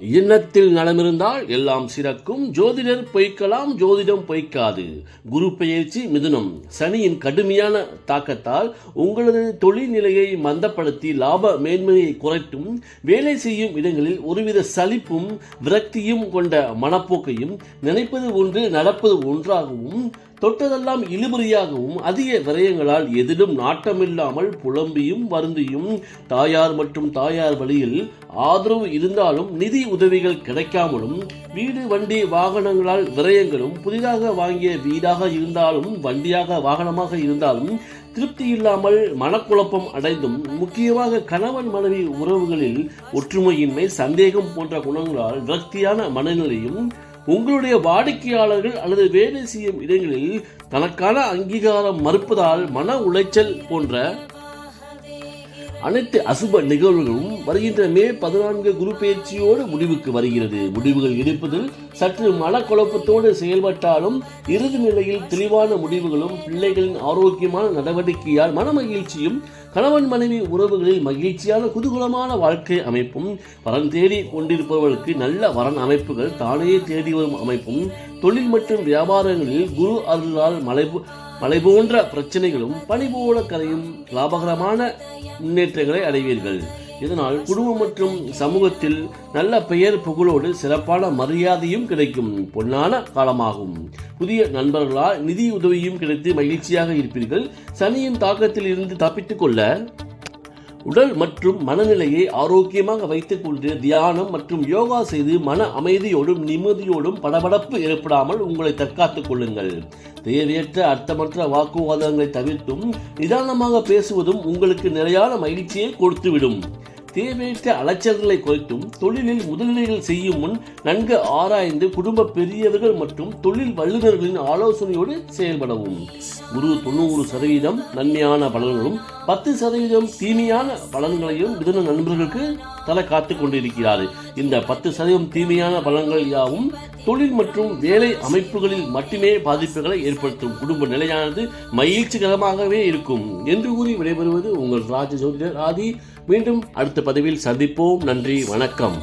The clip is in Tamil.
எண்ணத்தில் நலமிருந்தால் எல்லாம் சிறக்கும். ஜோதிடர் பொய்க்கலாம், ஜோதிடம் பொய்க்காது. குரு பெயர்ச்சி மிதுனம். சனியின் கடுமையான தாக்கத்தால் உங்களது தொழில் நிலையை மந்தப்படுத்தி லாப மேன்மையை குறைத்தும், வேலை செய்யும் இடங்களில் ஒருவித சலிப்பும் விரக்தியும் கொண்ட மனப்போக்கையும், நினைப்பது ஒன்று நடப்பது ஒன்றாகவும், தொட்டதெல்லாம் இழுபறியாகவும், அதிக விரயங்களால் எதிலும் நாட்டமில்லாமல் புலம்பியும் வருந்தியும், தாயார் மற்றும் தாயார் வழியில் ஆதரவு இருந்தாலும் நிதி உதவிகள் கிடைக்காமலும், வீடு வண்டி வாகனங்களால் விரயங்களும், புதிதாக வாங்கிய வீடாக இருந்தாலும் வண்டியாக வாகனமாக இருந்தாலும் திருப்தி இல்லாமல் மனக்குழப்பம் அடைந்தும், முக்கியமாக கணவன் மனைவி உறவுகளில் ஒற்றுமையின்மை, சந்தேகம் போன்ற குணங்களால் விரக்தியான மனநிலையும், உங்களுடைய வாடிக்கையாளர்கள் அல்லது வேலை செய்யும் இடங்களில் தனக்கான அங்கீகாரம் மறுப்பதால் மன உளைச்சல் போன்ற அனைத்து அசுப நிகழ்வுகளும் வருகின்ற மே 14 குரு பயிற்சியோடு முடிவுக்கு வருகிறது. முடிவுகள் எடுப்பதில் சற்று மனக்குழப்பத்தோடு செயல்பட்டாலும் இறுதி நிலையில் தெளிவான முடிவுகளும், பிள்ளைகளின் ஆரோக்கியமான நடவடிக்கையால் மன மகிழ்ச்சியும், கணவன் மனைவி உறவுகளில் மகிழ்ச்சியான குதூகலமான வாழ்க்கை அமைப்பும், வரன் தேடி கொண்டிருப்பவர்களுக்கு நல்ல வரன் அமைப்புகள் தானே தேடி வரும் அமைப்பும், தொழில் மற்றும் வியாபாரங்களில் குரு அருளால் மலை போன்ற பிரச்சனைகளும் பனி போல கரையும் லாபகரமான முன்னேற்றங்களை அடைவீர்கள். இதனால் குடும்பம் மற்றும் சமூகத்தில் நல்ல பெயர் புகழோடு சிறப்பான மரியாதையும் கிடைக்கும் பொன்னான காலமாகும். புதிய நண்பர்களால் நிதி உதவியும் கிடைத்து மகிழ்ச்சியாக இருப்பீர்கள். சனியின் தாக்கத்தில் இருந்து தப்பித்துக் கொள்ள உடல் மற்றும் மனநிலையை ஆரோக்கியமாக வைத்துக் கொண்டு தியானம் மற்றும் யோகா செய்து மன அமைதியோடும் நிம்மதியோடும் படபடப்பு ஏற்படாமல் உங்களை தற்காத்துக் கொள்ளுங்கள். தேவையற்ற அர்த்தமற்ற வாக்குவாதங்களை தவிர்த்தும் நிதானமாக பேசுவதும் உங்களுக்கு நிலையான மகிழ்ச்சியை கொடுத்துவிடும். தேவையற்ற அலைச்சல்களை குறைத்தும் தொழிலில் முதலீடுகள் செய்யும் முன் நன்கு ஆராய்ந்து குடும்ப பெரியவர்கள் மற்றும் தொழில் வல்லுநர்களின் ஆலோசனையோடு செயல்படவும். குரு 90% நன்மையான பலன்களும் 10% தீமையான பலன்களையும் மிதுன நண்பர்களுக்கு தலை காத்துக் கொண்டிருக்கிறார். இந்த 10% தீமையான பலன்கள் யாவும் தொழில் மற்றும் வேலை அமைப்புகளில் மட்டுமே பாதிப்புகளை ஏற்படுத்தும். குடும்ப நிலையானது மகிழ்ச்சிகரமாகவே இருக்கும் என்று கூறி விடைபெறுவது உங்கள் ராஜ ஜோதிடர் ஆதி. மீண்டும் அடுத்த பதிவில் சந்திப்போம். நன்றி, வணக்கம்.